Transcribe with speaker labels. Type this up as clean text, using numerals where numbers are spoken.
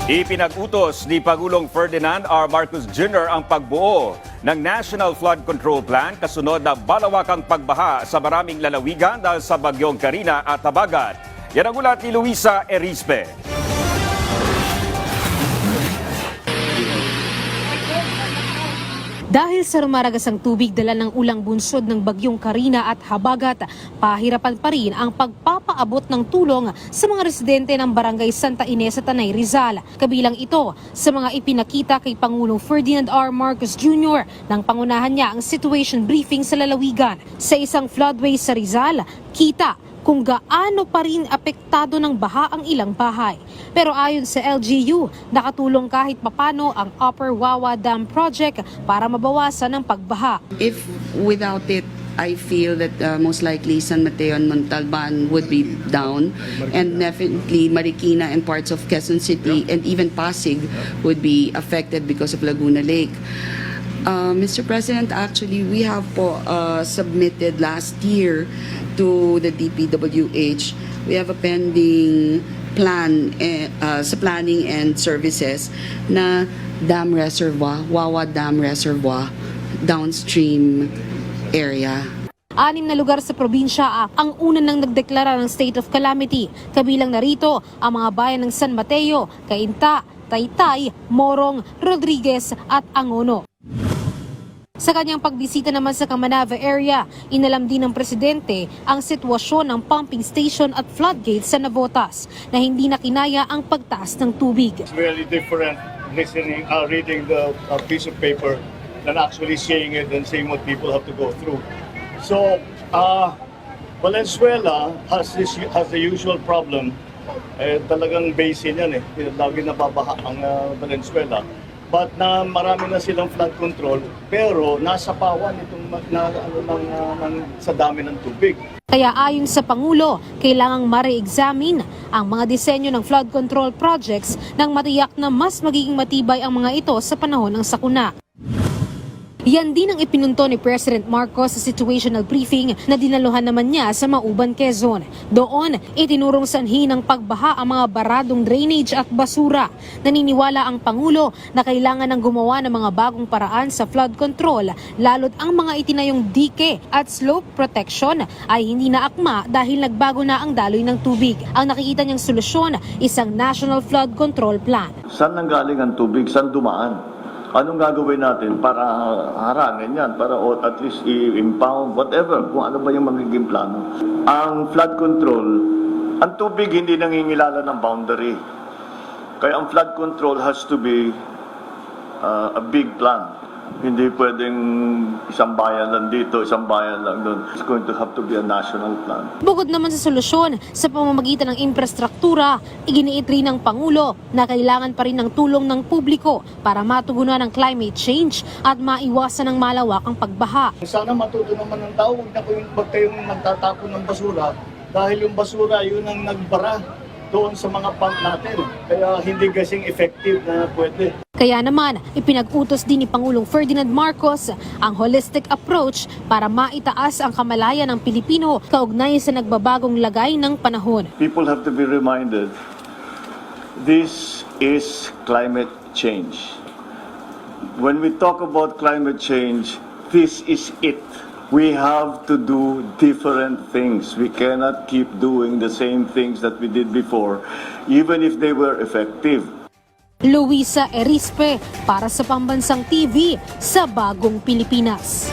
Speaker 1: Ipinag-utos ni Pangulong Ferdinand R. Marcos Jr. ang pagbuo ng National Flood Control Plan kasunod na balawakang pagbaha sa maraming lalawigan dahil sa bagyong Karina at Habagat. Yan ang ulat ni Luisa Erispe.
Speaker 2: Dahil sa rumaragasang tubig dala ng ulang bunsod ng bagyong Karina at Habagat, pahirapan pa rin ang pagpapaabot ng tulong sa mga residente ng Barangay Santa Ines sa Tanay Rizal. Kabilang ito sa mga ipinakita kay Pangulong Ferdinand R. Marcos Jr. nang pangunahan niya ang situation briefing sa lalawigan. Sa isang floodway sa Rizal, kita kung gaano pa rin apektado ng baha ang ilang bahay. Pero ayon sa LGU, nakatulong kahit papano ang Upper Wawa Dam Project para mabawasan ang pagbaha.
Speaker 3: If without it, I feel that most likely San Mateo and Montalban would be down, and definitely Marikina and parts of Quezon City and even Pasig would be affected because of Laguna Lake. Mr. President, actually we have submitted last year to the DPWH. We have a pending plan sa planning and services na dam reservoir, Wawa Dam Reservoir, downstream area.
Speaker 2: 6 na lugar sa probinsya ang una nang nagdeklara ng state of calamity. Kabilang narito ang mga bayan ng San Mateo, Cainta, Taytay, Morong, Rodriguez at Angono. Sa kanyang pagbisita naman sa Camanava area, inalam din ng presidente ang sitwasyon ng pumping station at floodgates sa Navotas na hindi na kinaya ang pagtaas ng tubig.
Speaker 4: It's very different reading the piece of paper than actually seeing it and seeing what people have to go through. So, Valenzuela has the usual problem. Talagang basin yan lagi nababaha ang Valenzuela. But marami na silang flood control, pero nasa pawan itong sa dami ng tubig.
Speaker 2: Kaya ayon sa Pangulo, kailangang ma-re-examine ang mga disenyo ng flood control projects nang matiyak na mas magiging matibay ang mga ito sa panahon ng sakuna. Yan din ang ipinunto ni President Marcos sa situational briefing na dinaluhan naman niya sa Mauban, Quezon. Doon, itinurong sanhi ng pagbaha ang mga baradong drainage at basura. Naniniwala ang Pangulo na kailangan ng gumawa ng mga bagong paraan sa flood control, lalo't ang mga itinayong dike at slope protection ay hindi na akma dahil nagbago na ang daloy ng tubig. Ang nakikita niyang solusyon, isang National Flood Control Plan.
Speaker 5: Saan nanggaling ang tubig? Saan dumaan? Anong gagawin natin para harangin yan? Para at least i-impound, whatever, kung ano ba yung magiging plano. Ang flood control, ang tubig hindi nangingilala ng boundary. Kaya ang flood control has to be a big plan. Hindi pwedeng isang bayan lang dito, isang bayan lang doon. It's going to have to be a national plan.
Speaker 2: Bukod naman sa solusyon, sa pamamagitan ng infrastruktura, iginiit rin ng Pangulo na kailangan pa rin ng tulong ng publiko para matugunan ang climate change at maiwasan ang malawakang pagbaha.
Speaker 4: Sana matuto naman ng tao, huwag kayong nagtatapon ng basura dahil yung basura yun ang nagbara doon sa mga pump natin. Kaya hindi kasing effective na pwede.
Speaker 2: Kaya naman, ipinag-utos din ni Pangulong Ferdinand Marcos ang holistic approach para maitaas ang kamalayan ng Pilipino kaugnay sa nagbabagong lagay ng panahon.
Speaker 5: People have to be reminded, this is climate change. When we talk about climate change, this is it. We have to do different things. We cannot keep doing the same things that we did before, even if they were effective.
Speaker 2: Luisa Erispe para sa Pambansang TV sa Bagong Pilipinas.